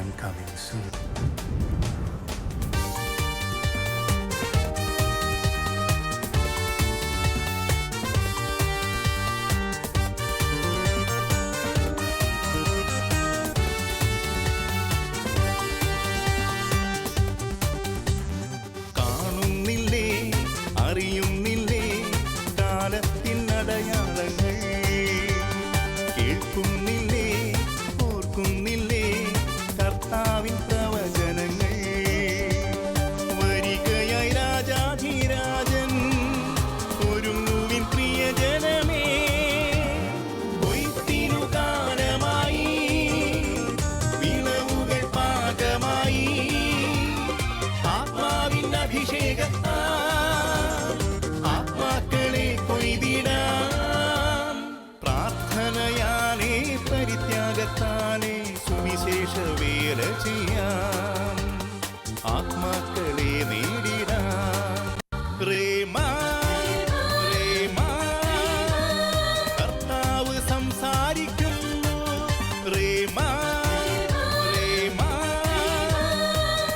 am coming soon. കാണുന്നില്ലേ, അറിയുന്നില്ലേ കാലത്തിൻ അടയാളങ്ങൾ, കേൾക്കുന്നില്ലേ, ഓർക്കുന്നില്ലേ കർത്താവിൻ പ്രവചനങ്ങൾ. വരികയായി രാജാധിരാജൻ, ഒരുങ്ങുവിൻ പ്രിയജനമേ, കൊയ്ത്തിനു കാലമായി, വിളവുകൾ പാകമായി, ആത്മാവിൻ അഭിഷേകത്താൽ ആത്മാക്കളെ കൊയ്തിടാം. പ്രാർത്ഥനയാലേ പരിത്യാഗത്താലേ സുവിശേഷ വേല ചെയ്യാം, ആത്മാക്കളെ നേടിടാം. റേമാ റേമാ കർത്താവ് സംസാരിക്കുന്നു. റേമാ റേമാ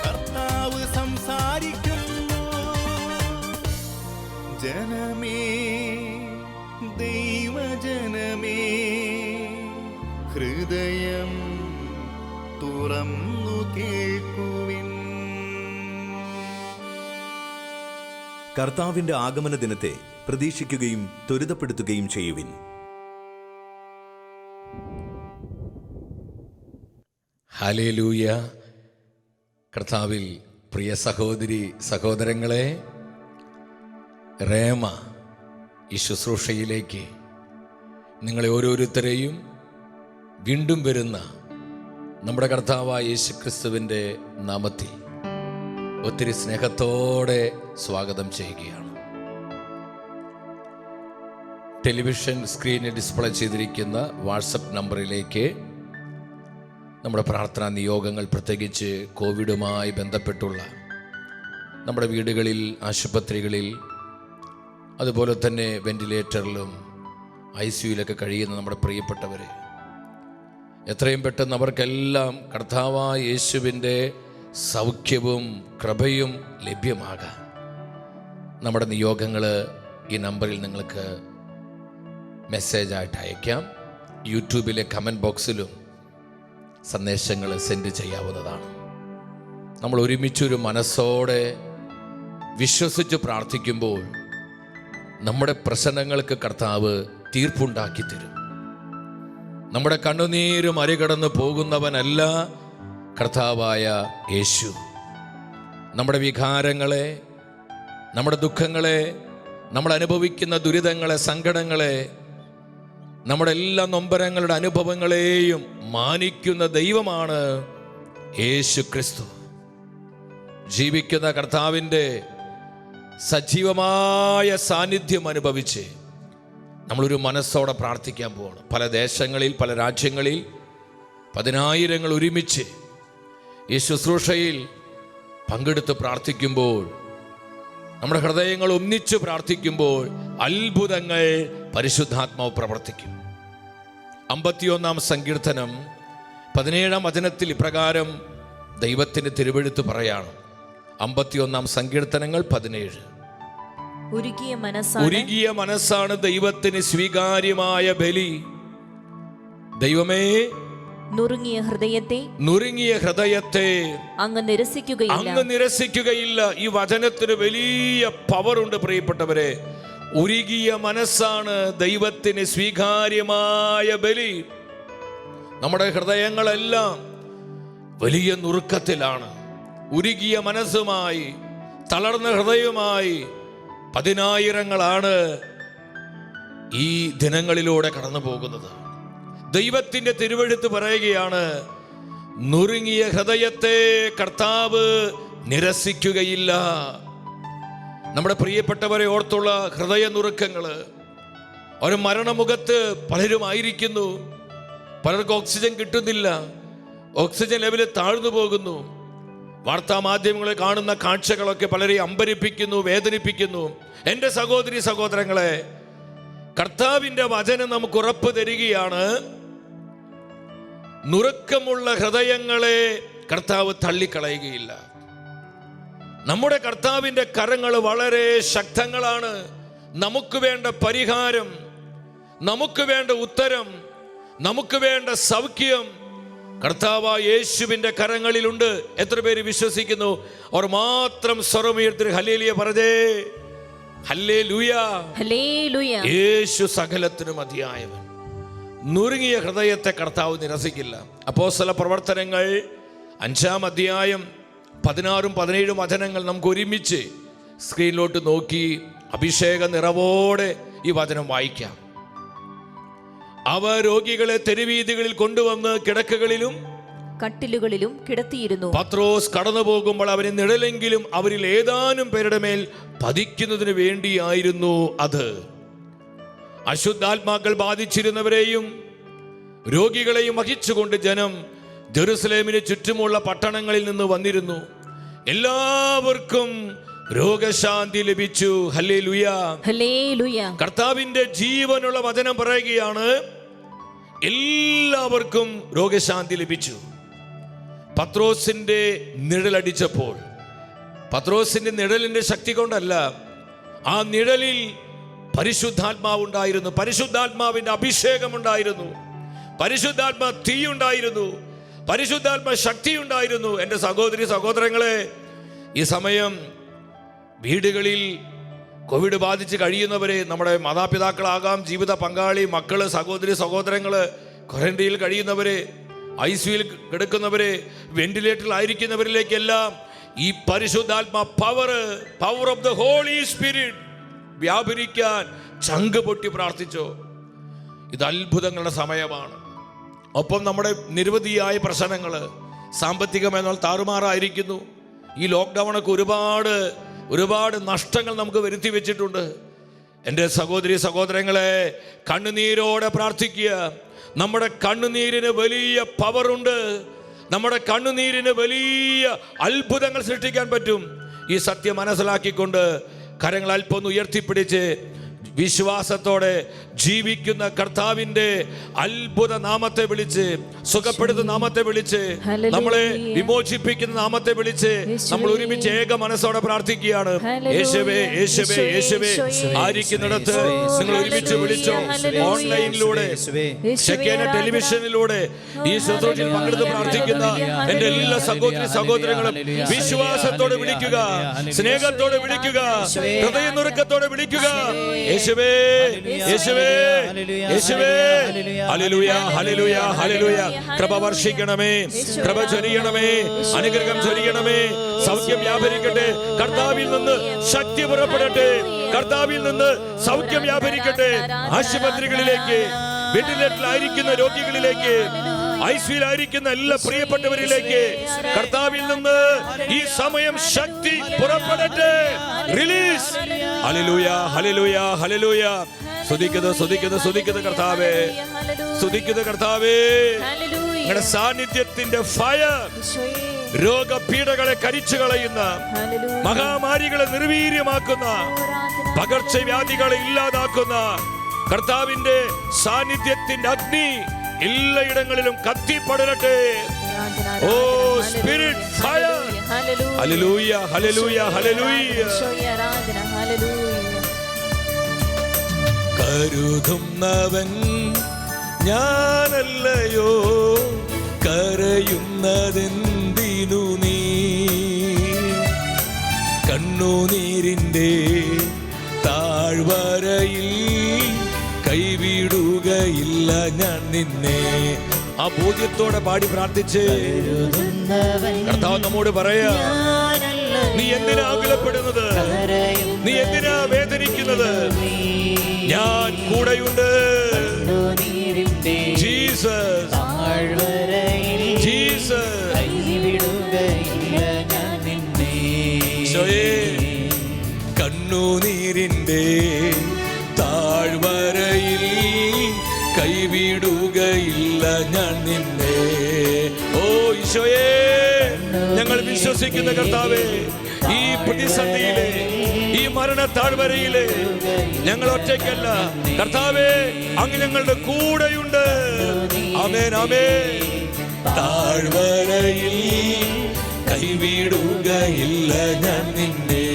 കർത്താവ് സംസാരിക്കുന്നു. ജനമേ, ദൈവജനമേ, ഹൃദയം തുറന്നു കേൾക്കുവിൻ. കർത്താവിന്റെ ആഗമന ദിനത്തെ പ്രതീക്ഷിക്കുകയും ത്വരിതപ്പെടുത്തുകയും ചെയ്യുവിൻ. ഹല്ലേലൂയ. കർത്താവിൽ പ്രിയ സഹോദരി സഹോദരങ്ങളെ, റേമ ഈ ശുശ്രൂഷയിലേക്ക് നിങ്ങളെ ഓരോരുത്തരെയും വീണ്ടും വരുന്ന നമ്മുടെ കർത്താവായ യേശുക്രിസ്തുവിൻ്റെ നാമത്തിൽ ഒത്തിരി സ്നേഹത്തോടെ സ്വാഗതം ചെയ്യുകയാണ്. ടെലിവിഷൻ സ്ക്രീനിൽ ഡിസ്പ്ലേ ചെയ്തിരിക്കുന്ന വാട്സപ്പ് നമ്പറിലേക്ക് നമ്മുടെ പ്രാർത്ഥനാ നിയോഗങ്ങൾ, പ്രത്യേകിച്ച് കോവിഡുമായി ബന്ധപ്പെട്ടുള്ള നമ്മുടെ വീടുകളിൽ, ആശുപത്രികളിൽ, അതുപോലെ തന്നെ വെന്റിലേറ്ററിലും ICUയിലൊക്കെ കഴിയുന്ന നമ്മുടെ പ്രിയപ്പെട്ടവരെ, എത്രയും പെട്ടെന്ന് അവർക്കെല്ലാം കർത്താവായ യേശുവിൻ്റെ സൗഖ്യവും കൃപയും ലഭ്യമാകാൻ നമ്മുടെ നിയോഗങ്ങൾ ഈ നമ്പറിൽ നിങ്ങൾക്ക് മെസ്സേജായിട്ട് അയക്കാം. യൂട്യൂബിലെ കമൻറ്റ് ബോക്സിലും സന്ദേശങ്ങൾ സെൻഡ് ചെയ്യാവുന്നതാണ്. നമ്മൾ ഒരുമിച്ചൊരു മനസ്സോടെ വിശ്വസിച്ച് പ്രാർത്ഥിക്കുമ്പോൾ നമ്മുടെ പ്രശ്നങ്ങൾക്ക് കർത്താവ് തീർപ്പുണ്ടാക്കി തരും. നമ്മുടെ കണ്ണുനീര് മറികടന്ന് പോകുന്നവനല്ല കർത്താവായ യേശു. നമ്മുടെ വികാരങ്ങളെ, നമ്മുടെ ദുഃഖങ്ങളെ, നമ്മൾ അനുഭവിക്കുന്ന ദുരിതങ്ങളെ, സങ്കടങ്ങളെ, നമ്മുടെ എല്ലാ നൊമ്പരങ്ങളുടെ അനുഭവങ്ങളെയും മാനിക്കുന്ന ദൈവമാണ് യേശു ക്രിസ്തു. ജീവിക്കുന്ന കർത്താവിൻ്റെ സജീവമായ സാന്നിധ്യം അനുഭവിച്ച് നമ്മളൊരു മനസ്സോടെ പ്രാർത്ഥിക്കാൻ പോവാണ്. പല ദേശങ്ങളിൽ, പല രാജ്യങ്ങളിൽ പതിനായിരങ്ങൾ ഒരുമിച്ച് ഈ ശുശ്രൂഷയിൽ പങ്കെടുത്ത് പ്രാർത്ഥിക്കുമ്പോൾ, നമ്മുടെ ഹൃദയങ്ങൾ ഒന്നിച്ച് പ്രാർത്ഥിക്കുമ്പോൾ അത്ഭുതങ്ങൾ പരിശുദ്ധാത്മാവ് പ്രവർത്തിക്കും. 51-ാം സങ്കീർത്തനം 17-ാം വചനത്തിൽ ഇപ്രകാരം ദൈവത്തിൻ്റെ തിരുവെഴുത്ത് പറയാണ്. 51-ാം സങ്കീർത്തനങ്ങൾ 17. ഉരുകിയ മനസ്സാണ് ദൈവത്തിന് സ്വീകാര്യമായ ബലി. ദൈവമേ, നുറുങ്ങിയ ഹൃദയത്തെ അങ്ങ് നിരസിക്കുകയില്ല. ഈ വചനത്തിന് വലിയ പവറുണ്ട് പ്രിയപ്പെട്ടവരെ. ഉരുകിയ മനസ്സാണ് ദൈവത്തിന് സ്വീകാര്യമായ ബലി. നമ്മുടെ ഹൃദയങ്ങളെല്ലാം വലിയ നുറുക്കത്തിലാണ്. ഉരുകിയ മനസ്സുമായി, തളർന്ന ഹൃദയവുമായി പതിനായിരങ്ങളാണ് ഈ ദിനങ്ങളിലൂടെ കടന്നു പോകുന്നത്. ദൈവത്തിൻ്റെ തിരുവെഴുത്ത് പറയുകയാണ്, നുറുങ്ങിയ ഹൃദയത്തെ കർത്താവ് നിരസിക്കുകയില്ല. നമ്മുടെ പ്രിയപ്പെട്ടവരെ ഓർത്തുള്ള ഹൃദയ നുറുക്കങ്ങൾ, ഒരു മരണമുഖത്ത് പലരും ആയിരിക്കുന്നു. പലർക്കും ഓക്സിജൻ കിട്ടുന്നില്ല, ഓക്സിജൻ ലെവൽ താഴ്ന്നു പോകുന്നു. വാർത്താ മാധ്യമങ്ങളെ കാണുന്ന കാഴ്ചകളൊക്കെ പലരെയും അമ്പരിപ്പിക്കുന്നു, വേദനിപ്പിക്കുന്നു. എൻ്റെ സഹോദരി സഹോദരങ്ങളെ, കർത്താവിൻ്റെ വചനം നമുക്ക് ഉറപ്പ് തരികയാണ്, നുറുക്കമുള്ള ഹൃദയങ്ങളെ കർത്താവ് തള്ളിക്കളയുകയില്ല. നമ്മുടെ കർത്താവിൻ്റെ കരങ്ങൾ വളരെ ശക്തങ്ങളാണ്. നമുക്ക് വേണ്ട പരിഹാരം, നമുക്ക് വേണ്ട ഉത്തരം, നമുക്ക് വേണ്ട സൗഖ്യം കർത്താവായ യേശുവിൻ്റെ കരങ്ങളിലുണ്ട്. എത്ര പേര് വിശ്വസിക്കുന്നു? അവർ മാത്രം സ്വരമുയർത്തി ഹല്ലേലൂയ പറഞ്ഞേ. Hallelujah, hallelujah. യേശു സകലത്തിനും മതിയായവൻ. നുറുങ്ങിയ ഹൃദയത്തെ കർത്താവ് നിരസിക്കില്ല. അപ്പോസ്തല പ്രവർത്തനങ്ങൾ 5-ാം അധ്യായം 16-17 വചനങ്ങൾ നമുക്ക് ഒരുമിച്ച് സ്ക്രീനിലോട്ട് നോക്കി അഭിഷേക നിറവോടെ ഈ വചനം വായിക്കാം. അവ രോഗികളെ തെരുവീതികളിൽ കൊണ്ടുവന്ന് കിടക്കകളിലും കട്ടിലുകളിലും കിടത്തിയിരുന്നു. പത്രോസ് കടന്നു പോകുമ്പോൾ അവന് നിഴലെങ്കിലും അവരിൽ ഏതാനും പേരുടെ മേൽ പതിക്കുന്നതിന് വേണ്ടിയായിരുന്നു അത്. അശുദ്ധാത്മാക്കൾ ബാധിച്ചിരുന്നവരെയും രോഗികളെയും വഹിച്ചുകൊണ്ട് ജനം ജെറുസലേമിന് ചുറ്റുമുള്ള പട്ടണങ്ങളിൽ നിന്ന് വന്നിരുന്നു. എല്ലാവർക്കും രോഗശാന്തി ലഭിച്ചു. Hallelujah, hallelujah. കർത്താവിന്റെ ജീവനുള്ള വചനം പറയുകയാണ്, എല്ലാവർക്കും രോഗശാന്തി ലഭിച്ചു. പത്രോസിന്റെ നിഴലടിച്ചപ്പോൾ, പത്രോസിന്റെ നിഴലിന്റെ ശക്തി കൊണ്ടല്ല, ആ നിഴലിൽ പരിശുദ്ധാത്മാവുണ്ടായിരുന്നു, പരിശുദ്ധാത്മാവിന്റെ അഭിഷേകം ഉണ്ടായിരുന്നു, പരിശുദ്ധാത്മാ തീ ഉണ്ടായിരുന്നു, പരിശുദ്ധാത്മാ ശക്തി ഉണ്ടായിരുന്നു. എൻ്റെ സഹോദരി സഹോദരങ്ങളെ, ഈ സമയം വീടുകളിൽ കോവിഡ് ബാധിച്ച് കഴിയുന്നവരെ, നമ്മുടെ മാതാപിതാക്കളാകാം, ജീവിത പങ്കാളി, മക്കള്, സഹോദരി സഹോദരങ്ങള്, ക്വാറന്റൈനിൽ കഴിയുന്നവരെ, ICUവിൽ കിടക്കുന്നവരെ, വെന്റിലേറ്ററിൽ ആയിരിക്കുന്നവരിലേക്കെല്ലാം ഈ പരിശുദ്ധാത്മാ power of the holy spirit വ്യാപരിക്കാൻ ചങ്ക് പൊട്ടി പ്രാർത്ഥിച്ചോ. ഇത് അത്ഭുതങ്ങളുടെ സമയമാണ്. ഒപ്പം നമ്മുടെ നിരവധിയായ പ്രശ്നങ്ങൾ, സാമ്പത്തികമെന്നാൽ താറുമാറായിരിക്കുന്നു. ഈ ലോക്ക്ഡൗണൊക്കെ ഒരുപാട് നഷ്ടങ്ങൾ നമുക്ക് വരുത്തി വെച്ചിട്ടുണ്ട്. എൻ്റെ സഹോദരി സഹോദരങ്ങളെ, കണ്ണുനീരോടെ പ്രാർത്ഥിക്കുക. നമ്മുടെ കണ്ണുനീരിന് വലിയ പവറുണ്ട്. നമ്മുടെ കണ്ണുനീരിന് വലിയ അത്ഭുതങ്ങൾ സൃഷ്ടിക്കാൻ പറ്റും. ഈ സത്യം മനസ്സിലാക്കിക്കൊണ്ട് കരങ്ങൾ അല്പം ഉയർത്തിപ്പിടിച്ച് വിശ്വാസത്തോടെ ജീവിക്കുന്ന കർത്താവിന്റെ അത്ഭുത നാമത്തെ വിളിച്ച്, സുഖപ്പെടുത്തുന്ന നാമത്തെ വിളിച്ച്, നമ്മളെ വിമോചിപ്പിക്കുന്ന നാമത്തെ വിളിച്ച് നമ്മൾ ഒരുമിച്ച് ഏക മനസ്സോടെ പ്രാർത്ഥിക്കുകയാണ്. യേശുവേ, യേശുവേ, യേശുവേ. ആയിരിക്കുന്നിടത്ത് നിങ്ങൾ ഒരുമിച്ച് വിളിച്ചോ. ഓൺലൈനിലൂടെ, ശെക്കേന ടെലിവിഷനിലൂടെ ഈ ശുശ്രൂഷയിൽ പങ്കെടുത്ത് പ്രാർത്ഥിക്കുന്ന എൻ്റെ എല്ലാ സഹോദരി സഹോദരങ്ങളും വിശ്വാസത്തോടെ വിളിക്കുക, സ്നേഹത്തോടെ വിളിക്കുക, ഹൃദയനുറുക്കത്തോടെ വിളിക്കുക. യേശുവേ, യേശുവേ, യേശുവേ. Hallelujah, hallelujah, hallelujah. കൃപ വർഷിക്കണമേ, കൃപ ചൊരിയണമേ, അനുഗ്രഹം ചൊരിയണമേ. സൗഖ്യം വ്യാപരിക്കട്ടെ. കർത്താവിൽ നിന്ന് ശക്തി പുറപ്പെടട്ടെ. കർത്താവിൽ നിന്ന് സൗഖ്യം വ്യാപരിക്കട്ടെ. ആശുപത്രികളിലേക്ക്, വെന്റിലേറ്ററിലായിരിക്കുന്ന രോഗികളിലേക്ക്, ICUവിലായിരിക്കുന്ന എല്ലാ പ്രിയപ്പെട്ടവരിലേക്ക് കർത്താവിൽ നിന്ന് ഈ സമയം ശക്തി പുറപ്പെടട്ടെ. റിലീസ്. Hallelujah, hallelujah, hallelujah. സ്തുതിക്കുന്നു കർത്താവേ, സ്തുതിക്കുന്നു കർത്താവേ. നിങ്ങളുടെ സാന്നിധ്യത്തിന്റെ ഫയർ രോഗപീഠകളെ കരിച്ചു കളയുന്ന, മഹാമാരികളെ നിർവീര്യമാക്കുന്ന, പകർച്ചവ്യാധികളെ ഇല്ലാതാക്കുന്ന കർത്താവിന്റെ സാന്നിധ്യത്തിന്റെ അഗ്നി എല്ലായിടങ്ങളിലും കത്തിപ്പടരട്ടെ. Oh spirit fire. Hallelujah, hallelujah, hallelujah. കരുതുന്നവൻ ഞാനല്ലയോ, കരയുന്നതെന്തിനു നീ? കണ്ണുനീരിൻ്റെ താഴ്വരയിൽ കൈവിടുകയില്ല ഞാൻ നിന്നെ. ആ ബോധ്യത്തോടെ പാടി പ്രാർത്ഥിച്ച് കർത്താവ് നമ്മോട് പറയാ, നീ എന്തിനാ ആകുലപ്പെടുന്നത്? നീ എന്തിനാ വേദനിക്കുന്നത്? ഞാൻ കൂടെയുണ്ട്. Jesus, Jesus. കണ്ണുനീരിൻ്റെ താഴ്വരയിൽ കൈവിടുകയില്ല ഞാൻ നിന്നെ. ഓ ഈശോയേ, ഞങ്ങൾ വിശ്വസിക്കുന്ന കർത്താവേ, ഈ പ്രതിസന്ധിയിലെ, ഈ മരണ താഴ്വരയിലെ ഞങ്ങൾ ഒറ്റയ്ക്കല്ല കർത്താവേ, അങ്ങ് ഞങ്ങളുടെ കൂടെയുണ്ട്. ആമേൻ, ആമേൻ. താഴ്വരയിൽ കൈവിടുകയില്ല ഞാൻ നിന്നെ,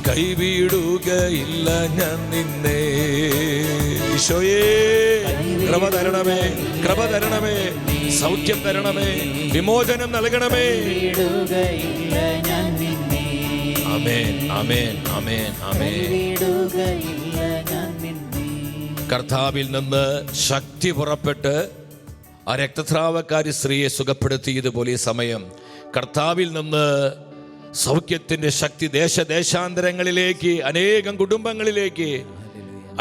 കൈവിടുകയില്ല ഞാൻ നിന്നെ. ഈശോയേ കൃപ തരണമേ, കൃപ തരണമേ, സൗഖ്യം തരണമേ, വിമോചനം നൽകണമേ. ആമേൻ, ആമേൻ, ആമേൻ, ആമേൻ. കർത്താവിൽ നിന്ന് ശക്തി പുറപ്പെട്ട് ആ രക്തസ്രാവക്കാരി സ്ത്രീയെ സുഖപ്പെടുത്തിയതുപോലെ ഈ സമയം കർത്താവിൽ നിന്ന് സൗഖ്യത്തിൻ്റെ ശക്തി ദേശാന്തരങ്ങളിലേക്ക്, അനേകം കുടുംബങ്ങളിലേക്ക്,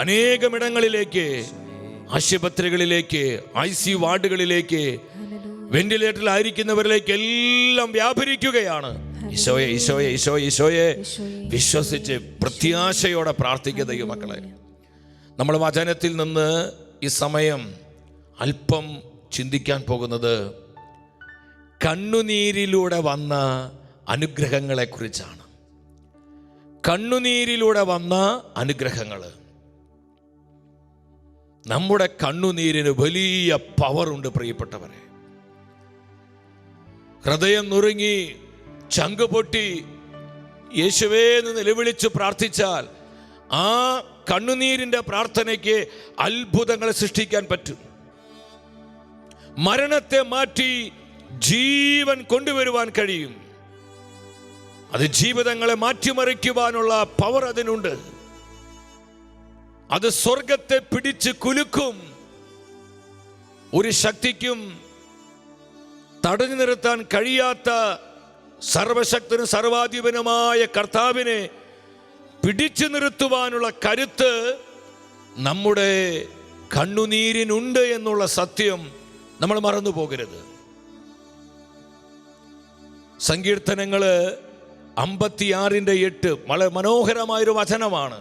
അനേകമിടങ്ങളിലേക്ക്, ആശുപത്രികളിലേക്ക്, ICU വാർഡുകളിലേക്ക്, വെന്റിലേറ്ററിലായിരിക്കുന്നവരിലേക്ക് എല്ലാം വ്യാപരിക്കുകയാണ്. ഈശോയെ, ഈശോയെ, ഈശോയെ, ഈശോയെ വിശ്വസിച്ച് പ്രത്യാശയോടെ പ്രാർത്ഥിക്കുക ദൈവമക്കളെ. നമ്മൾ വചനത്തിൽ നിന്ന് ഈ സമയം അല്പം ചിന്തിക്കാൻ പോകുന്നത് കണ്ണുനീരിലൂടെ വന്ന അനുഗ്രഹങ്ങളെ കുറിച്ചാണ്. കണ്ണുനീരിലൂടെ വന്ന അനുഗ്രഹങ്ങൾ. നമ്മുടെ കണ്ണുനീരിന് വലിയ പവറുണ്ട് പ്രിയപ്പെട്ടവരെ. ഹൃദയം നുറുങ്ങി ചങ്ക് പൊട്ടി യേശുവേ എന്ന് നിലവിളിച്ച് പ്രാർത്ഥിച്ചാൽ ആ കണ്ണുനീരിന്റെ പ്രാർത്ഥനയ്ക്ക് അത്ഭുതങ്ങളെ സൃഷ്ടിക്കാൻ പറ്റും. മരണത്തെ മാറ്റി ജീവൻ കൊണ്ടുവരുവാൻ കഴിയും. അത് ജീവിതങ്ങളെ മാറ്റിമറിക്കുവാനുള്ള പവർ അതിനുണ്ട്. അത് സ്വർഗത്തെ പിടിച്ച് കുലുക്കും. ഒരു ശക്തിക്കും തടഞ്ഞു നിർത്താൻ കഴിയാത്ത സർവശക്തനും സർവാധിപനുമായ കർത്താവിനെ പിടിച്ചു നിർത്തുവാനുള്ള കരുത്ത് നമ്മുടെ കണ്ണുനീരിനുണ്ട് എന്നുള്ള സത്യം നമ്മൾ മറന്നു പോകരുത്. സങ്കീർത്തനങ്ങൾ 56:8 വളരെ മനോഹരമായൊരു വചനമാണ്.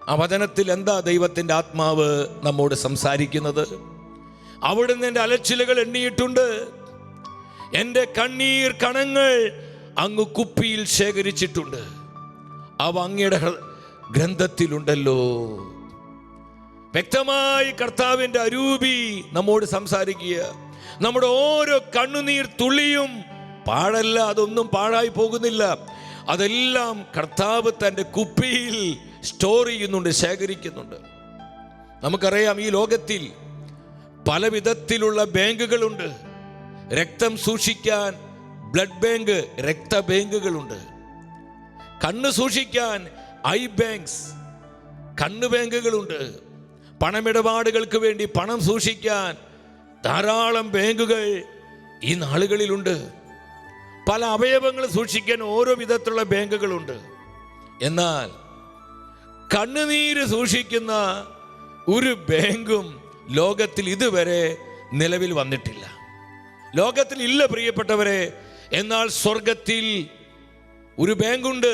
ആ വചനത്തിൽ എന്താ ദൈവത്തിൻ്റെ ആത്മാവ് നമ്മോട് സംസാരിക്കുന്നത്? അവിടുന്ന് എൻ്റെ അലച്ചിലുകൾ എണ്ണിയിട്ടുണ്ട്, എൻ്റെ കണ്ണീർ കണങ്ങൾ അങ്ങ് കുപ്പിയിൽ ശേഖരിച്ചിട്ടുണ്ട്, അവ അങ്ങയുടെ ഗ്രന്ഥത്തിലുണ്ടല്ലോ. വ്യക്തമായി കർത്താവിൻ്റെ അരൂപി നമ്മോട് സംസാരിക്കുക. നമ്മുടെ ഓരോ കണ്ണുനീർ തുള്ളിയും പാഴല്ല, അതൊന്നും പാഴായി പോകുന്നില്ല. അതെല്ലാം കർത്താവ് തൻ്റെ കുപ്പിയിൽ സ്റ്റോർ ചെയ്യുന്നുണ്ട്, ശേഖരിക്കുന്നുണ്ട്. നമുക്കറിയാം, ഈ ലോകത്തിൽ പല വിധത്തിലുള്ള ബാങ്കുകളുണ്ട്. രക്തം സൂക്ഷിക്കാൻ ബ്ലഡ് ബാങ്ക്, രക്തബാങ്കുകളുണ്ട്. കണ്ണ് സൂക്ഷിക്കാൻ ഐ ബാങ്ക്സ്, കണ്ണ് ബാങ്കുകളുണ്ട്. പണമിടപാടുകൾക്ക് വേണ്ടി പണം സൂക്ഷിക്കാൻ ധാരാളം ബാങ്കുകൾ ഈ നാളുകളിലുണ്ട്. പല അവയവങ്ങൾ സൂക്ഷിക്കാൻ ഓരോ വിധത്തിലുള്ള ബാങ്കുകളുണ്ട്. എന്നാൽ കണ്ണുനീര് സൂക്ഷിക്കുന്ന ഒരു ബാങ്കും ലോകത്തിൽ ഇതുവരെ നിലവിൽ വന്നിട്ടില്ല. ലോകത്തിൽ ഇല്ല പ്രിയപ്പെട്ടവരെ. എന്നാൽ സ്വർഗത്തിൽ ഒരു ബാങ്കുണ്ട്.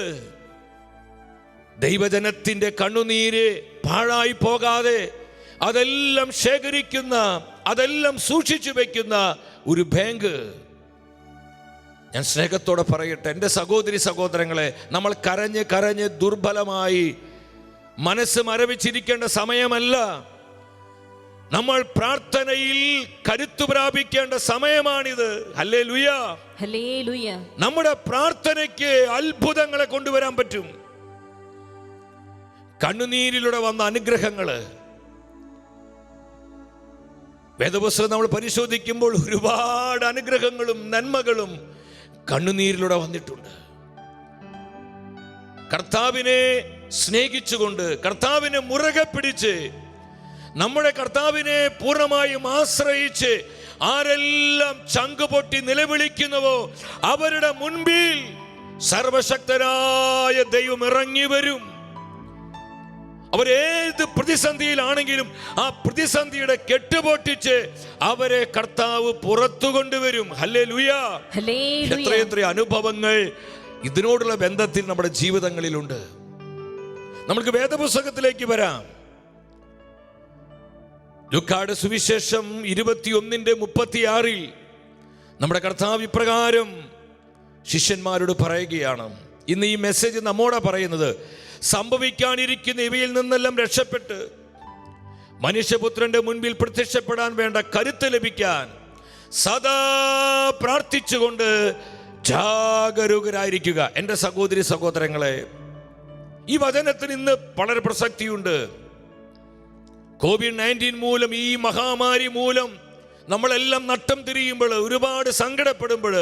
ദൈവജനത്തിൻ്റെ കണ്ണുനീര് പാഴായി പോകാതെ അതെല്ലാം ശേഖരിക്കുന്ന, അതെല്ലാം സൂക്ഷിച്ചു വെക്കുന്ന ഒരു ബാങ്ക്. ഞാൻ സ്നേഹത്തോടെ പറയട്ടെ, എൻ്റെ സഹോദരി സഹോദരങ്ങളെ, നമ്മൾ കരഞ്ഞ് കരഞ്ഞ് ദുർബലമായി മനസ്സ് മരവിച്ചിരിക്കേണ്ട സമയമല്ല. നമ്മൾ പ്രാർത്ഥനയിൽ കരുത്തു പ്രാപിക്കേണ്ട സമയമാണിത്. Hallelujah, hallelujah. നമ്മുടെ പ്രാർത്ഥനയ്ക്ക് അത്ഭുതങ്ങളെ കൊണ്ടുവരാൻ പറ്റും. കണ്ണുനീരിലൂടെ വന്ന അനുഗ്രഹങ്ങള് വേദപുസ്തകം നമ്മൾ പരിശോധിക്കുമ്പോൾ ഒരുപാട് അനുഗ്രഹങ്ങളും നന്മകളും കണ്ണുനീരിലൂടെ വന്നിട്ടുണ്ട്. കർത്താവിനെ സ്നേഹിച്ചുകൊണ്ട്, കർത്താവിനെ മുറുകെ പിടിച്ച്, നമ്മുടെ കർത്താവിനെ പൂർണ്ണമായും ആശ്രയിച്ച് ആരെല്ലാം ചങ്ക് പൊട്ടി നിലവിളിക്കുന്നുവോ അവരുടെ മുൻപിൽ സർവശക്തനായ ദൈവം ഇറങ്ങി വരും. അവരേത് പ്രതിസന്ധിയിലാണെങ്കിലും ആ പ്രതിസന്ധിയുടെ കെട്ടുപൊട്ടിച്ച് അവരെ കർത്താവ് പുറത്തു കൊണ്ടുവരും. ഹല്ലേലൂയ, എത്രയെത്ര അനുഭവങ്ങൾ ഇതിനോടുള്ള ബന്ധത്തിൽ നമ്മുടെ ജീവിതങ്ങളിലുണ്ട്. നമുക്ക് വേദപുസ്തകത്തിലേക്ക് വരാം. ലൂക്കായുടെ സുവിശേഷം 21:36 നമ്മുടെ കർത്താവ് ഇപ്രകാരം ശിഷ്യന്മാരോട് പറയുകയാണ്. ഇന്ന് ഈ മെസ്സേജ് നമ്മോടാ പറയുന്നത്. സംഭവിക്കാനിരിക്കുന്ന ഇവയിൽ നിന്നെല്ലാം രക്ഷപ്പെട്ട് മനുഷ്യപുത്രന്റെ മുൻപിൽ പ്രത്യക്ഷപ്പെടാൻ വേണ്ട കരുത്ത് ലഭിക്കാൻ സദാ പ്രാർത്ഥിച്ചുകൊണ്ട് ജാഗരൂകരായിരിക്കുക. എൻ്റെ സഹോദരി സഹോദരങ്ങളെ, ഈ വചനത്തിന് ഇന്ന് വളരെ പ്രസക്തിയുണ്ട്. COVID-19 മൂലം, ഈ മഹാമാരി മൂലം നമ്മളെല്ലാം നട്ടം തിരിയുമ്പോൾ, ഒരുപാട് സങ്കടപ്പെടുമ്പോൾ,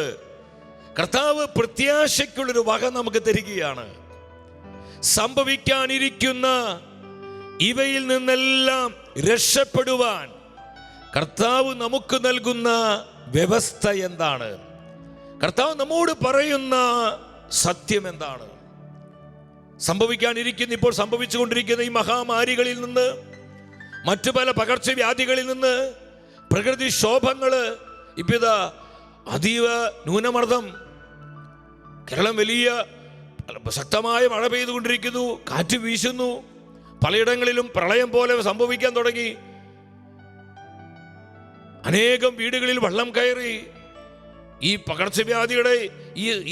കർത്താവ് പ്രത്യാശയ്ക്കുള്ളൊരു വക നമുക്ക് തരികയാണ്. സംഭവിക്കാനിരിക്കുന്ന ഇവയിൽ നിന്നെല്ലാം രക്ഷപ്പെടുവാൻ കർത്താവ് നമുക്ക് നൽകുന്ന വ്യവസ്ഥ എന്താണ്? കർത്താവ് നമ്മോട് പറയുന്ന സത്യം എന്താണ്? സംഭവിക്കാനിരിക്കുന്ന, ഇപ്പോൾ സംഭവിച്ചുകൊണ്ടിരിക്കുന്ന ഈ മഹാമാരികളിൽ നിന്ന്, മറ്റു പല പകർച്ചവ്യാധികളിൽ നിന്ന്, പ്രകൃതിക്ഷോഭങ്ങള്, ഇപ്പിതാ അതീവ ന്യൂനമർദ്ദം, കേരളം വലിയ ശക്തമായ മഴ പെയ്തുകൊണ്ടിരിക്കുന്നു, കാറ്റ് വീശുന്നു, പലയിടങ്ങളിലും പ്രളയം പോലെ സംഭവിക്കാൻ തുടങ്ങി, അനേകം വീടുകളിൽ വെള്ളം കയറി. ഈ പകർച്ചവ്യാധിയുടെ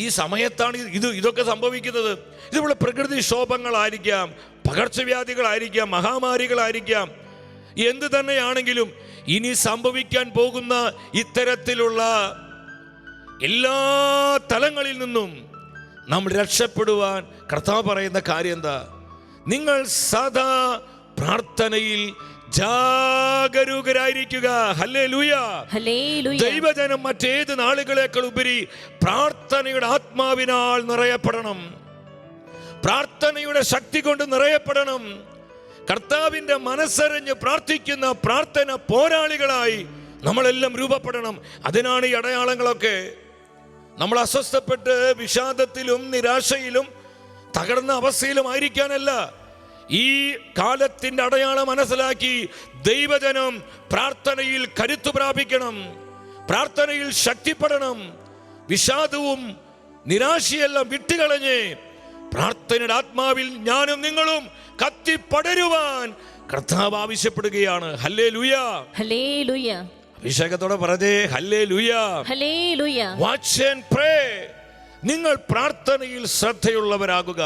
ഈ സമയത്താണ് ഇതൊക്കെ സംഭവിക്കുന്നത്. ഇതുപോലെ പ്രകൃതിക്ഷോഭങ്ങളായിരിക്കാം, പകർച്ചവ്യാധികളായിരിക്കാം, മഹാമാരികളായിരിക്കാം, എന്ത് തന്നെയാണെങ്കിലും ഇനി സംഭവിക്കാൻ പോകുന്ന ഇത്തരത്തിലുള്ള എല്ലാ തലങ്ങളിൽ നിന്നും നാം രക്ഷപ്പെടുവാൻ കർത്താവ് പറയുന്ന കാര്യം എന്താ? നിങ്ങൾ സദാ പ്രാർത്ഥനയിൽ ജാഗരൂകരായിരിക്കുക. ഹല്ലേലൂയ. ദൈവജനം മറ്റേത് നാളുകളേക്കാൾ ഉപരി പ്രാർത്ഥനയുടെ ആത്മാവിനാൽ നിറയപ്പെടണം, പ്രാർത്ഥനയുടെ ശക്തി കൊണ്ട് നിറയപ്പെടണം. കർത്താവിന്റെ മനസ്സറിഞ്ഞ് പ്രാർത്ഥിക്കുന്ന പ്രാർത്ഥന പോരാളികളായി നമ്മളെല്ലാം രൂപപ്പെടണം. അതിനാണ് ഈ അടയാളങ്ങളൊക്കെ. നമ്മൾ അസ്വസ്ഥപ്പെട്ട് വിഷാദത്തിലും നിരാശയിലും തകർന്ന അവസ്ഥയിലും ആയിരിക്കാനല്ല. ഈ കാലത്തിന്റെ അടയാളം മനസ്സിലാക്കി ദൈവജനം പ്രാർത്ഥനയിൽ കരുത്തു പ്രാപിക്കണം, പ്രാർത്ഥനയിൽ ശക്തിപ്പെടണം. വിഷാദവും നിരാശയെല്ലാം വിട്ടുകളഞ്ഞ് പ്രാർത്ഥനയുടെ ആത്മാവിൽ ഞാനും നിങ്ങളും കത്തിപ്പടരുവാൻ കർത്താവ് ആവശ്യപ്പെടുകയാണ്. Hallelujah, hallelujah. അഭിഷേകത്തോടെ പറഞ്ഞേ hallelujah, hallelujah. Watch and pray. നിങ്ങൾ പ്രാർത്ഥനയിൽ ശ്രദ്ധയുള്ളവരാകുക.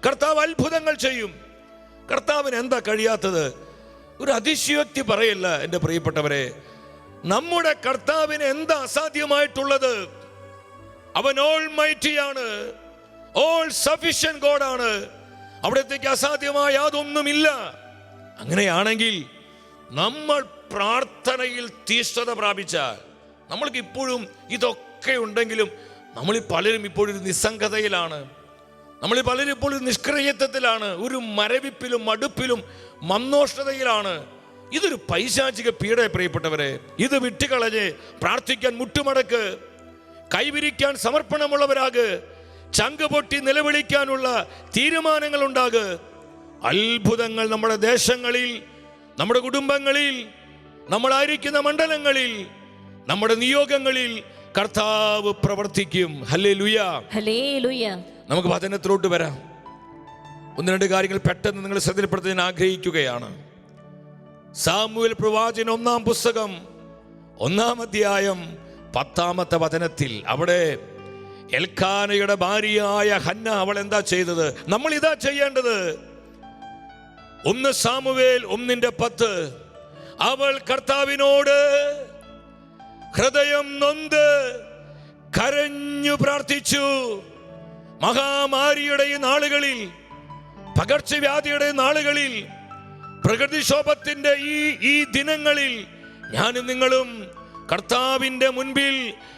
കർത്താവ് അത്ഭുതങ്ങൾ ചെയ്യും. കർത്താവിന് എന്താ കഴിയാത്തത്? ഒരു അതിശയോക്തി പറയല്ല എൻ്റെ പ്രിയപ്പെട്ടവരെ. നമ്മുടെ കർത്താവിന് എന്താ അസാധ്യമായിട്ടുള്ളത്? അവൻ ഓൾമൈറ്റിയാണ്, ഓൾ സഫിഷ്യന്റ് ഗോഡാണ്. അവിടത്തേക്ക് അസാധ്യമായ യാതൊന്നുമില്ല. അങ്ങനെയാണെങ്കിൽ നമ്മൾ പ്രാർത്ഥനയിൽ തീഷ്ണത പ്രാപിച്ചാൽ, നമ്മൾക്ക് ഇപ്പോഴും ഇതൊക്കെ ഉണ്ടെങ്കിലും നമ്മൾ പലരും ഇപ്പോഴൊരു നിസ്സംഗതയിലാണ്, നമ്മൾ പലരും ഇപ്പോൾ ഒരു നിഷ്ക്രിയത്വത്തിലാണ്, ഒരു മരവിപ്പിലും മടുപ്പിലും മന്ദോഷ്ണതയിലാണ്. ഇതൊരു പൈശാചിക പീഡ പ്രിയപ്പെട്ടവരെ. ഇത് വിട്ടുകളഞ്ഞ് പ്രാർത്ഥിക്കാൻ മുട്ടുമടക്ക്, കൈവിരിക്കാൻ സമർപ്പണമുള്ളവരാക്, ചങ്ക് പൊട്ടി നിലവിളിക്കാനുള്ള തീരുമാനങ്ങൾ ഉണ്ടാക്. അത്ഭുതങ്ങൾ നമ്മുടെ ദേശങ്ങളിൽ, നമ്മുടെ കുടുംബങ്ങളിൽ, നമ്മളായിരിക്കുന്ന മണ്ഡലങ്ങളിൽ, നമ്മുടെ നിയോഗങ്ങളിൽ കർത്താവ് പ്രവർത്തിക്കും. Hallelujah, hallelujah. നമുക്ക് വചനത്തിലോട്ട് വരാം. ഒന്ന് രണ്ട് കാര്യങ്ങൾ പെട്ടെന്ന് നിങ്ങൾ ശ്രദ്ധപ്പെടുത്താൻ ആഗ്രഹിക്കുകയാണ്. സാമുവേൽ പ്രവാചകൻ 1-ാം പുസ്തകം 1-ാം അധ്യായം 10-ാമത്തെ വചനത്തിൽ, അവിടെ എൽക്കാനയുടെ ഭാര്യയായ ഹന്ന അവൾ എന്താ ചെയ്തത്? നമ്മൾ ഇതാ ചെയ്യേണ്ടത്. 1 സാമുവേൽ 1:10. അവൾ കർത്താവിനോട് ഹൃദയം നൊന്ത് കരഞ്ഞു പ്രാർത്ഥിച്ചു. മഹാമാരിയുടെ ഈ നാളുകളിൽ, പകർച്ചവ്യാധിയുടെ നാളുകളിൽ, പ്രകൃതിക്ഷോഭത്തിന്റെ ഈ ദിനങ്ങളിൽ ഞാനും നിങ്ങളും കർത്താവിന്റെ മുൻപിൽ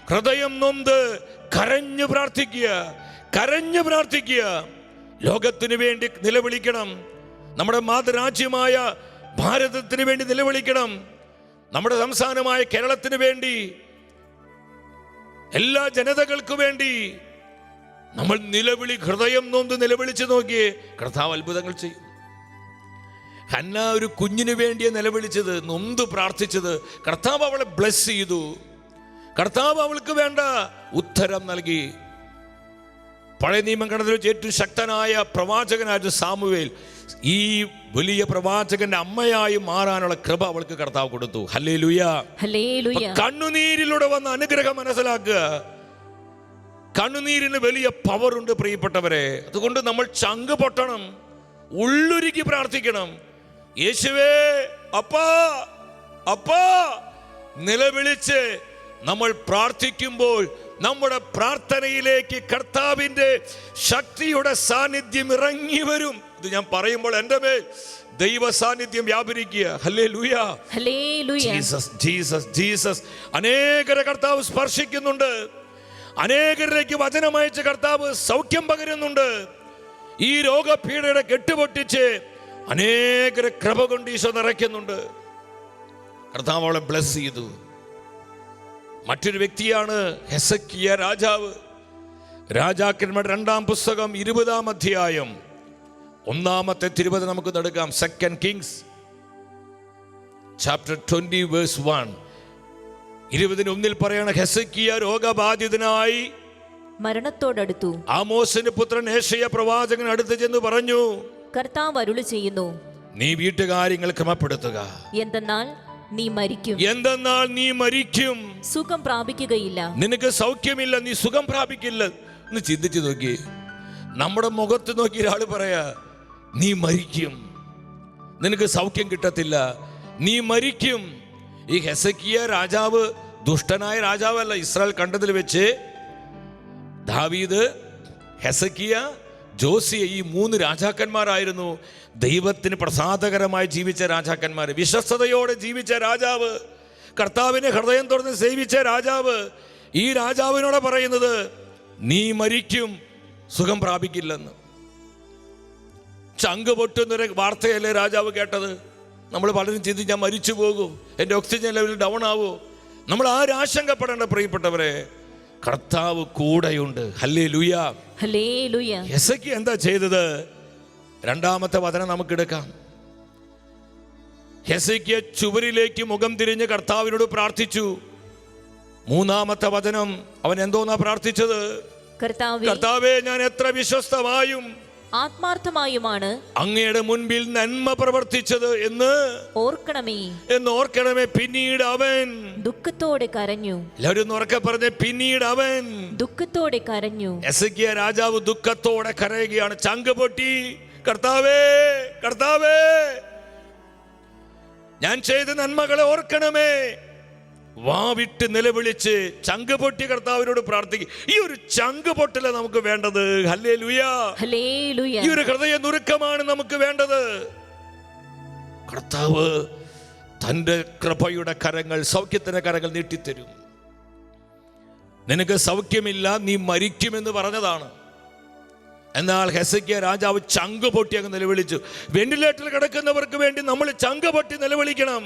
ഹൃദയം നൊന്ത് കരഞ്ഞു പ്രാർത്ഥിക്കുക, കരഞ്ഞു പ്രാർത്ഥിക്കുക. ലോകത്തിന് വേണ്ടി നിലവിളിക്കണം, നമ്മുടെ മാതൃരാജ്യമായ ഭാരതത്തിന് വേണ്ടി നിലവിളിക്കണം, നമ്മുടെ സംസ്ഥാനമായ കേരളത്തിന് വേണ്ടി, എല്ലാ ജനതകൾക്ക് വേണ്ടി നമ്മൾ ഹൃദയം നൊന്ത് നിലവിളിച്ച് നോക്കിയേ, കർത്താവ് അത്ഭുതങ്ങൾ ചെയ്യും. ഹന്ന ഒരു കുഞ്ഞിന് വേണ്ടിയാണ് നിലവിളിച്ചത്, നൊന്ത് പ്രാർത്ഥിച്ചത്. കർത്താവ് അവളെ ബ്ലെസ് ചെയ്തു. കർത്താവ് അവൾക്ക് വേണ്ട ഉത്തരം നൽകി. പഴയ നിയമം കണ്ടതിൽ ഏറ്റവും ശക്തനായ പ്രവാചകനായിരുന്നു സാമുവേൽ. ഈ വലിയ പ്രവാചകന്റെ അമ്മയായി മാറാനുള്ള കൃപ അവൾക്ക് കർത്താവ് കൊടുത്തു. Hallelujah, hallelujah. കണ്ണുനീരിലൂടെ വന്ന അനുഗ്രഹം മനസ്സിലാക്കുക. കണ്ണുനീരിന് വലിയ പവറുണ്ട് പ്രിയപ്പെട്ടവരെ. അതുകൊണ്ട് നമ്മൾ ചങ്ക് പൊട്ടണം, ഉള്ളുരുക്കി പ്രാർത്ഥിക്കണം. യേശുവേ, അപ്പാ അപ്പാ നിലവിളിച്ച് നമ്മൾ പ്രാർത്ഥിക്കുമ്പോൾ നമ്മുടെ പ്രാർത്ഥനയിലേക്ക് കർത്താവിന്റെ ശക്തിയുടെ സാന്നിധ്യം ഇറങ്ങി വരും. ഇത് ഞാൻ പറയുമ്പോൾ എൻ്റെ മേൽ ദൈവ സാന്നിധ്യം വ്യാപരിക്കുക. Hallelujah, hallelujah. Jesus Jesus Jesus. അനേകരെ കർത്താവ് സ്പർശിക്കുന്നുണ്ട്. അനേകരിലേക്ക് വചനമയച്ച കർത്താവ് സൗഖ്യം പകരുന്നുണ്ട്. ഈ രോഗപീഠയുടെ കെട്ടുപൊട്ടിച്ച് അനേകരെ കൃപ കൊണ്ട് ഈശോ നിറയ്ക്കുന്നുണ്ട്. കർത്താവ് അവളെ ബ്ലസ് ചെയ്തു. മറ്റൊരു വ്യക്തിയാണ് ഹെസക്കിയ രാജാവ്. രാജാക്കന്മാരുടെ 2-ാം പുസ്തകം 20-ാം അധ്യായം 1-ാമത്തെ തിരുവചനം നമുക്ക് എടുക്കാം. 2 Kings chapter 20 verse 1. 20:1 പറയണ, ഹെസക്കിയ രോഗബാധിതനായി മരണത്തോടടുത്തു. ആമോസിന്റെ പുത്രൻ ഏശയ്യാ പ്രവാചകൻ അടുത്ത് ചെന്ന് പറഞ്ഞു, കർത്താവ് അരുളി ചെയ്യുന്നു, നീ വീട്ടുകാര്യങ്ങൾ ക്രമപ്പെടുത്തുക. എന്തെന്നാൽ നീ മരിക്കും. എന്തെന്നാൽ നീ മരിക്കും. സുഖം പ്രാപിക്കുകയില്ല. നിനക്ക് സൗഖ്യമില്ല, നീ സുഖം പ്രാപിക്കില്ല. എന്ന് ചിന്തിച്ചു നോക്കി. നമ്മുടെ മുഖത്ത് നോക്കി ഒരാൾ പറയാ, നീ മരിക്കും, നിനക്ക് സൗഖ്യം കിട്ടത്തില്ല, നീ മരിക്കും. ഈ ഹെസക്കിയ രാജാവ് ദുഷ്ടനായ രാജാവല്ല. ഇസ്രായേൽ കണ്ടതിൽ വെച്ച് ദാവീദ്, ഹെസക്കിയ, ജോസിയ, ഈ 3 രാജാക്കന്മാരായിരുന്നു ദൈവത്തിന് പ്രസാദകരമായി ജീവിച്ച രാജാക്കന്മാർ. വിശ്വസ്തയോടെ ജീവിച്ച രാജാവ്, കർത്താവിനെ ഹൃദയം തുറന്ന് സേവിച്ച രാജാവ്. ഈ രാജാവിനോട് പറയുന്നത്, നീ മരിക്കും, സുഖം പ്രാപിക്കില്ലെന്ന്. ചങ്ക് പൊട്ടുന്നൊരു വാർത്തയല്ലേ രാജാവ് കേട്ടത്. നമ്മൾ പലരും ചിന്തിച്ച്, ഞാൻ മരിച്ചു പോകും, എൻ്റെ ഓക്സിജൻ ലെവൽ ഡൗൺ ആവോ. നമ്മൾ ആശങ്കപ്പെടേണ്ട പ്രിയപ്പെട്ടവരെ, കർത്താവ് കൂടെയുണ്ട്. Hallelujah, hallelujah. ഹെസക്കിയ എന്താ ചെയ്തത്? 2-ാമത്തെ വചനം നമുക്ക് എടുക്കാം. ഹെസക്കിയ ചുവരിലേക്ക് മുഖം തിരിഞ്ഞ് കർത്താവിനോട് പ്രാർത്ഥിച്ചു. 3-ാമത്തെ വചനം, അവൻ എന്തോന്നാ പ്രാർത്ഥിച്ചത്? കർത്താവേ, ഞാൻ എത്ര വിശ്വസ്തമായും ആത്മാർത്ഥമായുമാണ് അങ്ങയുടെ മുൻപിൽ നന്മ പ്രവർത്തിച്ചത് എന്ന് ഓർക്കണമേ. പിന്നീട് അവൻ ദുഃഖത്തോടെ കരഞ്ഞു. എല്ലാവരും ഉറക്കെ പറഞ്ഞ്, പിന്നീട് അവൻ ദുഃഖത്തോടെ കരഞ്ഞു. ഹെസക്കിയ രാജാവ് ദുഃഖത്തോടെ കരയുകയാണ്. ചങ്ക് പൊട്ടി, കർത്താവേ, കർത്താവേ, ഞാൻ ചെയ്ത നന്മകളെ ഓർക്കണമേ. വാവിട്ട് നിലവിളിച്ച് ചങ്ക് പൊട്ടി കർത്താവിനോട് പ്രാർത്ഥിക്കും. ഈ ഒരു ചങ്ക് പൊട്ടല നമുക്ക് വേണ്ടത്. Hallelujah, hallelujah. ഈ ഒരു ഹൃദയ നുറുക്കമാണ് നമുക്ക് വേണ്ടത്. കർത്താവ് തന്റെ കൃപയുടെ കരങ്ങൾ, സൗഖ്യത്തിന്റെ കരങ്ങൾ നീട്ടിത്തരും. നിനക്ക് സൗഖ്യമില്ല, നീ മരിക്കുമെന്ന് പറഞ്ഞതാണ്. എന്നാൽ ഹെസക്കിയ രാജാവ് ചങ്ക് പൊട്ടി അങ്ങ് നിലവിളിച്ചു. വെന്റിലേറ്ററിൽ കിടക്കുന്നവർക്ക് വേണ്ടി നമ്മൾ ചങ്ക് പൊട്ടി നിലവിളിക്കണം.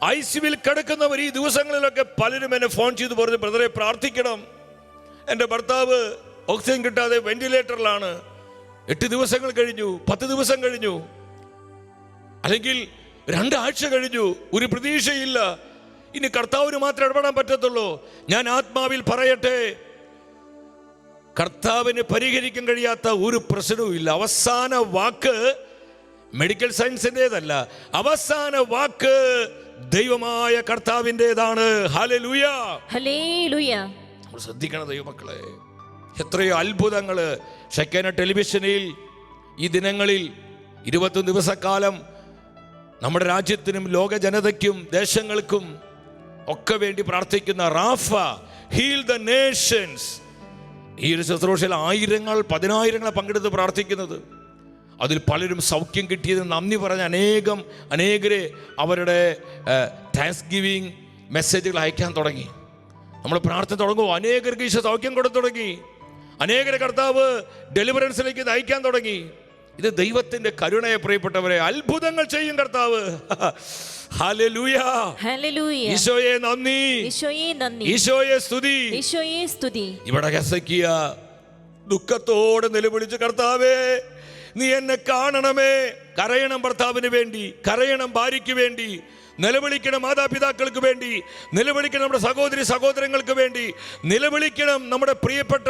ICUവിൽ കിടക്കുന്നവർ ഈ ദിവസങ്ങളിലൊക്കെ പലരും എന്നെ ഫോൺ ചെയ്ത് പറഞ്ഞു, ബ്രദറെ പ്രാർത്ഥിക്കണം, എൻ്റെ ഭർത്താവ് ഓക്സിജൻ കിട്ടാതെ വെന്റിലേറ്ററിലാണ്, 8 ദിവസങ്ങൾ കഴിഞ്ഞു, 10 ദിവസം കഴിഞ്ഞു, അല്ലെങ്കിൽ 2 ആഴ്ച കഴിഞ്ഞു, ഒരു പ്രതീക്ഷയില്ല, ഇനി കർത്താവിന് മാത്രമേ ഇടപെടാൻ പറ്റത്തുള്ളൂ. ഞാൻ ആത്മാവിൽ പറയട്ടെ, കർത്താവിന് പരിഹരിക്കാൻ കഴിയാത്ത ഒരു പ്രശ്നവും ഇല്ല. അവസാന വാക്ക് മെഡിക്കൽ സയൻസിൻ്റെതല്ല, അവസാന വാക്ക് ദൈവമായ കർത്താവിൻ്റെതാണ്. Hallelujah, hallelujah. നമ്മൾ ശ്രദ്ധിക്കണം ദൈവമക്കളെ. എത്രയോ അത്ഭുതങ്ങൾ ഷെക്കേന ടെലിവിഷനിൽ ഈ ദിനങ്ങളിൽ 21 ദിവസക്കാലം നമ്മുടെ രാജ്യത്തിനും ലോക ജനതയ്ക്കും ദേശങ്ങൾക്കും ഒക്കെ വേണ്ടി പ്രാർത്ഥിക്കുന്ന റാഫ, ഹീൽ ദ നേഷൻസ്. ഈ ഒരു ശുശ്രൂഷയിൽ ആയിരങ്ങൾ, 10,000 പങ്കെടുത്ത് പ്രാർത്ഥിക്കുന്നത്. അതിൽ പലരും സൗഖ്യം കിട്ടിയതിന് നന്ദി പറഞ്ഞ് അനേകരെ അവരുടെ താങ്ക്സ് ഗിവിങ് മെസ്സേജുകൾ അയക്കാൻ തുടങ്ങി. നമ്മൾ പ്രാർത്ഥന തുടങ്ങും, അനേകർക്ക് ഈശോ സൗഖ്യം കൊടുത്തു തുടങ്ങി. അനേകരെ കർത്താവ് ഡെലിവറൻസിലേക്ക് നയിക്കാൻ തുടങ്ങി. ഇത് ദൈവത്തിന്റെ കരുണയെ പ്രിയപ്പെട്ടവരെ. അത്ഭുതങ്ങൾ ചെയ്യും കർത്താവ്. Hallelujah, hallelujah. ഈശോയെ നന്ദി, ഈശോയെ നന്ദി, ഈശോയെ സ്തുതി, ഈശോയെ സ്തുതി. ഇവിടെ ഹെസക്കിയ ദുഃഖത്തോടെ നിലവിളിച്ചു, കർത്താവേ, നീ എന്നെ കാണണമേ. കരയണം ഭർത്താവിന് വേണ്ടി, കരയണം ഭാര്യയ്ക്ക് വേണ്ടി, നിലവിളിക്കണം മാതാപിതാക്കൾക്ക് വേണ്ടി, നിലവിളിക്കണം നമ്മുടെ സഹോദരി സഹോദരങ്ങൾക്ക് വേണ്ടി, നിലവിളിക്കണം നമ്മുടെ പ്രിയപ്പെട്ട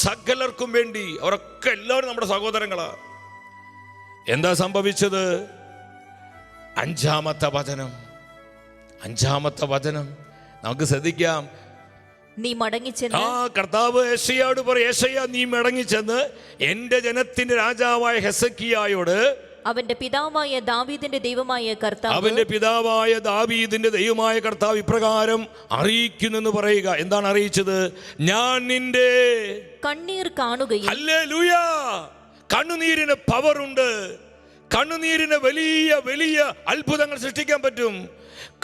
സകലർക്കും വേണ്ടി. അവരൊക്കെ എല്ലാവരും നമ്മുടെ സഹോദരങ്ങളാണ്. എന്താ സംഭവിച്ചത്? 5-ാമത്തെ വചനം നമുക്ക് ശ്രദ്ധിക്കാം. നീ മടങ്ങിച്ചെന്ന്, കർത്താവ് യെശയ്യായോട് പറയും, യെശയ്യാ നീ മടങ്ങിച്ചെന്ന് എൻ്റെ ജനത്തിന്റെ രാജാവായ ഹെസക്കിയായോട് അവന്റെ പിതാവായ ദാവീദിന്റെ ദൈവമായ കർത്താവ് അവന്റെ പിതാവായ ദാവീദിന്റെ ദൈവമായ കർത്താവ് ഇപ്രകാരം അറിയിക്കുന്നെന്ന് പറയുക. എന്താണ് അറിയിച്ചത്? ഞാൻ നിന്റെ കണ്ണീർ കാണുകയും ഹല്ലേലൂയ. കണ്ണുനീരിന് പവറുണ്ട്. കണ്ണുനീരിന് വലിയ വലിയ അത്ഭുതങ്ങൾ സൃഷ്ടിക്കാൻ പറ്റും.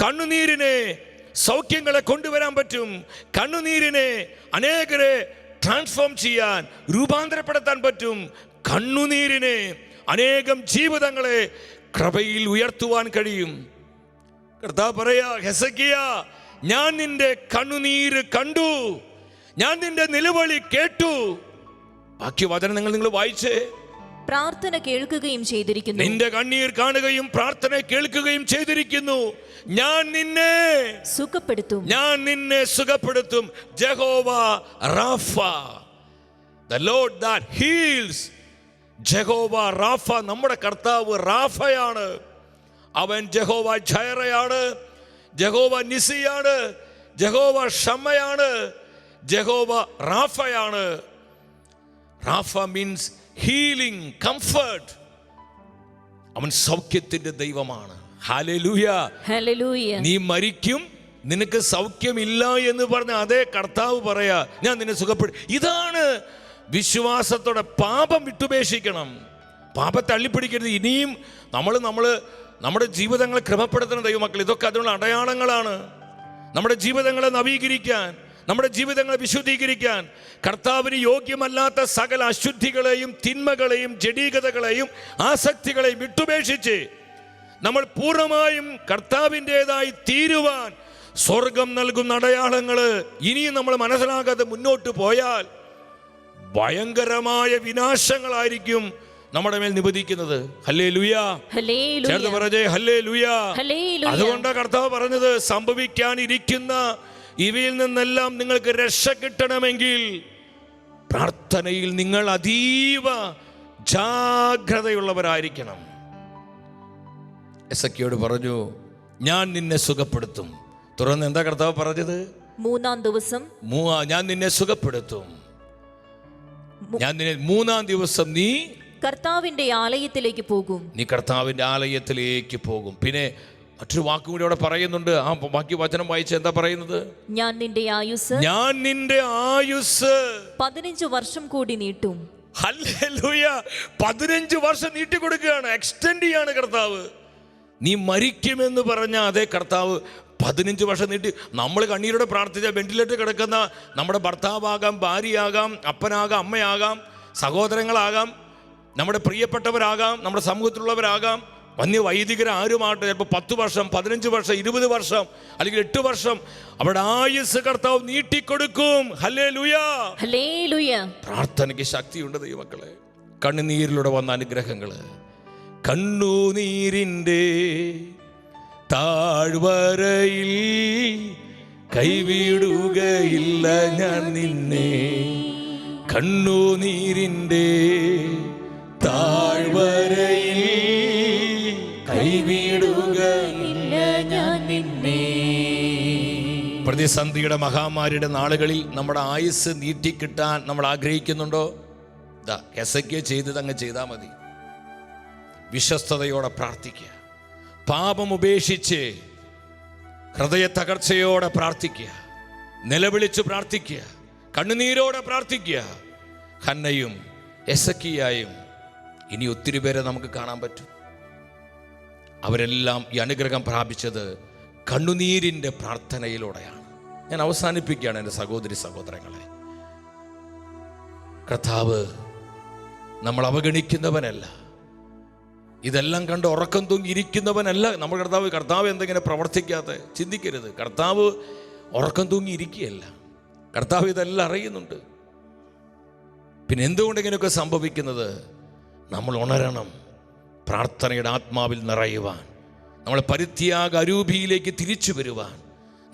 കണ്ണുനീരിനെ സൗഖ്യങ്ങളെ കൊണ്ടുവരാൻ പറ്റും. കണ്ണുനീരിനെ അനേകരെ ട്രാൻസ്ഫോം ചെയ്യാൻ, രൂപാന്തരപ്പെടുത്താൻ പറ്റും. കണ്ണുനീരിനെ അനേകം ജീവിതങ്ങളെ കൃപയിൽ ഉയർത്തുവാൻ കഴിയും. കർത്താവ് പറയാ, ഹെസക്കിയാ, ഞാൻ നിന്റെ കണ്ണുനീര് കണ്ടു, ഞാൻ നിന്റെ നിലവിളി കേട്ടു. ബാക്കി വചനം നിങ്ങൾ വായിച്ചേ. പ്രാർത്ഥന കേൾക്കുകയും ചെയ്തിരിക്കുന്നു. നിന്റെ കണ്ണീർ കാണുകയും പ്രാർത്ഥന കേൾക്കുകയും ചെയ്തിരിക്കുന്നു. ഞാൻ നിന്നെ സുഖപ്പെടുത്തും, ഞാൻ നിന്നെ സുഖപ്പെടുത്തും. Jehovah Rapha, the Lord that heals. Jehovah Rapha, നമ്മുടെ കർത്താവ് റാഫയാണ്. അവൻ ജഹോവ ജൈറയാണ്, ജഹോവ നിസിയാണ്, ജഹോവ ഷമ്മയാണ്, ജഹോവ റാഫയാണ്. Rapha means healing, comfort. അവൻ സൗഖ്യത്തിന്റെ ദൈവമാണ്. Hallelujah, hallelujah. നീ മരിക്കും, നിനക്ക് സൗഖ്യമില്ല എന്ന് പറഞ്ഞ അതേ കർത്താവ് പറയാ, ഞാൻ നിന്നെ സുഖപ്പെടും. ഇതാണ് വിശ്വാസത്തോടെ. പാപം വിട്ടുപേക്ഷിക്കണം, പാപത്തെ അള്ളിപ്പിടിക്കരുത്. ഇനിയും നമ്മുടെ ജീവിതങ്ങളെ ക്രമപ്പെടുത്തുന്ന ദൈവമക്കൾ, ഇതൊക്കെ അതിനുള്ള അടയാളങ്ങളാണ്. നമ്മുടെ ജീവിതങ്ങളെ നവീകരിക്കാൻ, നമ്മുടെ ജീവിതങ്ങളെ വിശുദ്ധീകരിക്കാൻ, കർത്താവിന് യോഗ്യമല്ലാത്ത സകല അശുദ്ധികളെയും തിന്മകളെയും ജഡീകതകളെയും ആസക്തികളെയും വിട്ടുപേക്ഷിച്ച് നമ്മൾ പൂർണ്ണമായും കർത്താവിൻ്റെതായി തീരുവാൻ സ്വർഗം നൽകുന്ന അടയാളങ്ങൾ ഇനിയും നമ്മൾ മനസ്സിലാകാതെ മുന്നോട്ട് പോയാൽ ഭയങ്കരമായ വിനാശങ്ങളായിരിക്കും നമ്മുടെ മേൽ നിബന്ധിക്കുന്നത്. ഹല്ലേലൂയ, ചേർത്ത് പറഞ്ഞേ ഹല്ലേലൂയ. അതുകൊണ്ടാണ് കർത്താവ് പറഞ്ഞത്, സംഭവിക്കാനിരിക്കുന്ന ഇവയിൽ നിന്നെല്ലാം നിങ്ങൾക്ക് രക്ഷ കിട്ടണമെങ്കിൽ പ്രാർത്ഥനയിൽ നിങ്ങൾ അതീവ ജാഗ്രതയുള്ളവരായിരിക്കണം. എസക്കിയോട് പറഞ്ഞു, ഞാൻ നിന്നെ സുഖപ്പെടുത്തും. തുടർന്ന് എന്താ കർത്താവ് പറഞ്ഞത്? മൂന്നാം ദിവസം ഞാൻ നിന്നെ സുഖപ്പെടുത്തും. മൂന്നാം ദിവസം നീ കർത്താവിന്റെ ആലയത്തിലേക്ക് പോകും. നീ കർത്താവിന്റെ ആലയത്തിലേക്ക് പോകും. പിന്നെ മറ്റൊരു വാക്കും കൂടി അവിടെ പറയുന്നുണ്ട്. ആ ബാക്കി വചനം വായിച്ച എന്താ പറയുന്നത്? ഞാൻ നിന്റെ ആയുസ് 15 വർഷം കൂടി നീട്ടും. ഹല്ലേലൂയ. 15 വർഷം നീട്ടിക്കൊടുക്കുകയാണ്, എക്സ്റ്റെൻഡ് ചെയ്യാണ് കർത്താവ്. നീ മരിക്കുമെന്ന് പറഞ്ഞ അതേ കർത്താവ് 15 വർഷം നീട്ടി. നമ്മൾ കണ്ണീരോടെ പ്രാർത്ഥിച്ച വെന്റിലേറ്റർ കിടക്കുന്ന നമ്മുടെ ഭർത്താവാകാം, ഭാര്യയാകാം, അപ്പനാകാം, അമ്മയാകാം, സഹോദരങ്ങളാകാം, നമ്മുടെ പ്രിയപ്പെട്ടവരാകാം, നമ്മുടെ സമൂഹത്തിലുള്ളവരാകാം, വന്യവൈദികർ ആരുമാകട്ടെ, ചിലപ്പോൾ 10 വർഷം, 15 വർഷം, 20 വർഷം, അല്ലെങ്കിൽ 8 വർഷം അവരുടെ ആയുസ് കർത്താവ് നീട്ടിക്കൊടുക്കും. Hallelujah, hallelujah. പ്രാർത്ഥനയ്ക്ക് ശക്തിയുണ്ട് ദൈവമക്കളെ. കണ്ണുനീരിലൂടെ വന്ന അനുഗ്രഹങ്ങള്, കണ്ണുനീരിൻ്റെ താഴ്വരയിൽ കൈവിടുകയില്ല ഞാൻ നിന്നെ, കണ്ണുനീരിൻ്റെ താഴ്വരയിൽ കൈവിടുകയില്ല ഞാൻ നിന്നെ. പ്രതിസന്ധിയുടെ മഹാമാരിയുടെ നാളുകളിൽ നമ്മുടെ ആയുസ് നീട്ടിക്കിട്ടാൻ നമ്മൾ ആഗ്രഹിക്കുന്നുണ്ടോ? ഹെസക്കിയ ചെയ്തത് അങ്ങ് ചെയ്താൽ മതി. വിശ്വസ്തയോടെ പ്രാർത്ഥിക്കുക, പാപം ഉപേക്ഷിച്ച് ഹൃദയ തകർച്ചയോടെ പ്രാർത്ഥിക്കുക, നിലവിളിച്ച് പ്രാർത്ഥിക്കുക, കണ്ണുനീരോടെ പ്രാർത്ഥിക്കുക. ഹന്നയും എസക്കിയായും ഇനി ഒത്തിരി പേരെ നമുക്ക് കാണാൻ പറ്റും. അവരെല്ലാം ഈ അനുഗ്രഹം പ്രാപിച്ചത് കണ്ണുനീരിൻ്റെ പ്രാർത്ഥനയിലൂടെയാണ്. ഞാൻ അവസാനിപ്പിക്കുകയാണ് എൻ്റെ സഹോദരി സഹോദരങ്ങളെ. കർത്താവ് നമ്മൾ അവഗണിക്കുന്നവനല്ല, ഇതെല്ലാം കണ്ട് ഉറക്കം തൂങ്ങിയിരിക്കുന്നവനല്ല നമ്മൾ. കർത്താവ് എന്തെങ്കിലും പ്രവർത്തിക്കാതെ ചിന്തിക്കരുത്. കർത്താവ് ഉറക്കം തൂങ്ങിയിരിക്കുകയല്ല, കർത്താവ് ഇതെല്ലാം അറിയുന്നുണ്ട്. പിന്നെ എന്തുകൊണ്ട് ഇങ്ങനെയൊക്കെ സംഭവിക്കുന്നത്? നമ്മൾ ഉണരണം, പ്രാർത്ഥനയുടെ ആത്മാവിൽ നിറയുവാൻ, നമ്മളെ പരിത്യാഗ അരൂപിയിലേക്ക് തിരിച്ചു വരുവാൻ,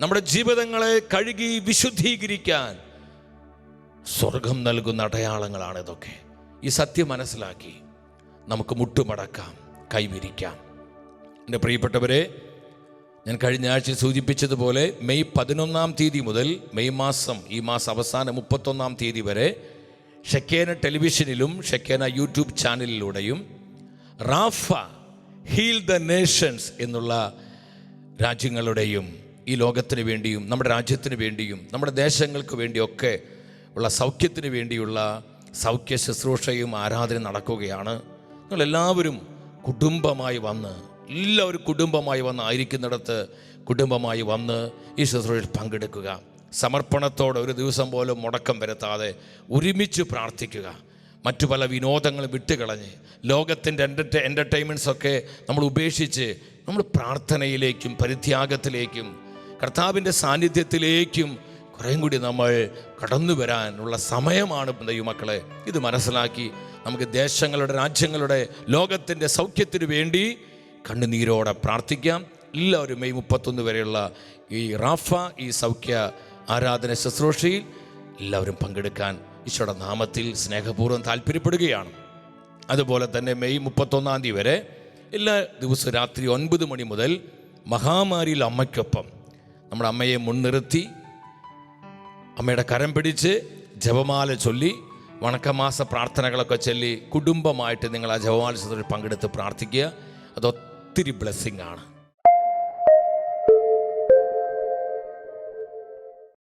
നമ്മുടെ ജീവിതങ്ങളെ കഴുകി വിശുദ്ധീകരിക്കാൻ സ്വർഗം നൽകുന്ന അടയാളങ്ങളാണ് ഇതൊക്കെ. ഈ സത്യം മനസ്സിലാക്കി നമുക്ക് മുട്ടുമടക്കാം, കൈവിരിക്കാം. എൻ്റെ പ്രിയപ്പെട്ടവരെ, ഞാൻ കഴിഞ്ഞ ആഴ്ച സൂചിപ്പിച്ചതുപോലെ മെയ് 11-ാം തീയതി മുതൽ ഈ മാസം അവസാനം 31-ാം തീയതി വരെ ഷെക്കേന ടെലിവിഷനിലും ഷെക്കേന യൂട്യൂബ് ചാനലിലൂടെയും റാഫ ഹീൽ ദ നേഷൻസ് എന്നുള്ള രാജ്യങ്ങളുടെയും ഈ ലോകത്തിന് വേണ്ടിയും നമ്മുടെ രാജ്യത്തിന് വേണ്ടിയും നമ്മുടെ ദേശങ്ങൾക്ക് വേണ്ടിയൊക്കെ ഉള്ള സൗഖ്യത്തിന് വേണ്ടിയുള്ള സൗഖ്യ ശുശ്രൂഷയും ആരാധന നടക്കുകയാണ്. നിങ്ങളെല്ലാവരും കുടുംബമായി വന്ന്, എല്ലാവരും കുടുംബമായി വന്ന്, ആയിരിക്കുന്നിടത്ത് കുടുംബമായി വന്ന് ഈ ശുശ്രൂഷയിൽ പങ്കെടുക്കുക. സമർപ്പണത്തോടെ ഒരു ദിവസം പോലും മുടക്കം വരുത്താതെ ഒരുമിച്ച് പ്രാർത്ഥിക്കുക. മറ്റു പല വിനോദങ്ങളും വിട്ടുകളഞ്ഞ് ലോകത്തിൻ്റെ എൻ്റർടൈൻമെൻറ്റ്സൊക്കെ നമ്മൾ ഉപേക്ഷിച്ച് നമ്മൾ പ്രാർത്ഥനയിലേക്കും പരിത്യാഗത്തിലേക്കും കർത്താവിൻ്റെ സാന്നിധ്യത്തിലേക്കും കുറേയും കൂടി നമ്മൾ കടന്നു വരാനുള്ള സമയമാണ് ദൈവമക്കളെ. ഇത് മനസ്സിലാക്കി നമുക്ക് ദേശങ്ങളുടെ, രാജ്യങ്ങളുടെ, ലോകത്തിൻ്റെ സൗഖ്യത്തിന് വേണ്ടി കണ്ണുനീരോടെ പ്രാർത്ഥിക്കാം. എല്ലാവരും മെയ് 31 വരെയുള്ള ഈ റാഫ, ഈ സൗഖ്യ ആരാധന ശുശ്രൂഷയിൽ എല്ലാവരും പങ്കെടുക്കാൻ ഈശോയുടെ നാമത്തിൽ സ്നേഹപൂർവ്വം താല്പര്യപ്പെടുകയാണ്. അതുപോലെ തന്നെ മെയ് 31 തീയതി വരെ എല്ലാ ദിവസവും രാത്രി 9 മണി മുതൽ മഹാമാരിയിൽ അമ്മയ്ക്കൊപ്പം നമ്മുടെ അമ്മയെ മുൻനിർത്തി അമ്മയുടെ കരം പിടിച്ച് ജപമാല ചൊല്ലി വണക്കമാസ പ്രാർത്ഥനകളൊക്കെ ചൊല്ലി കുടുംബമായിട്ട് നിങ്ങൾ ആ ജപമാല ശുശ്രൂഷയിൽ പങ്കെടുത്ത് പ്രാർത്ഥിക്കുക. അതൊത്തിരി ബ്ലെസ്സിങ് ആണ്.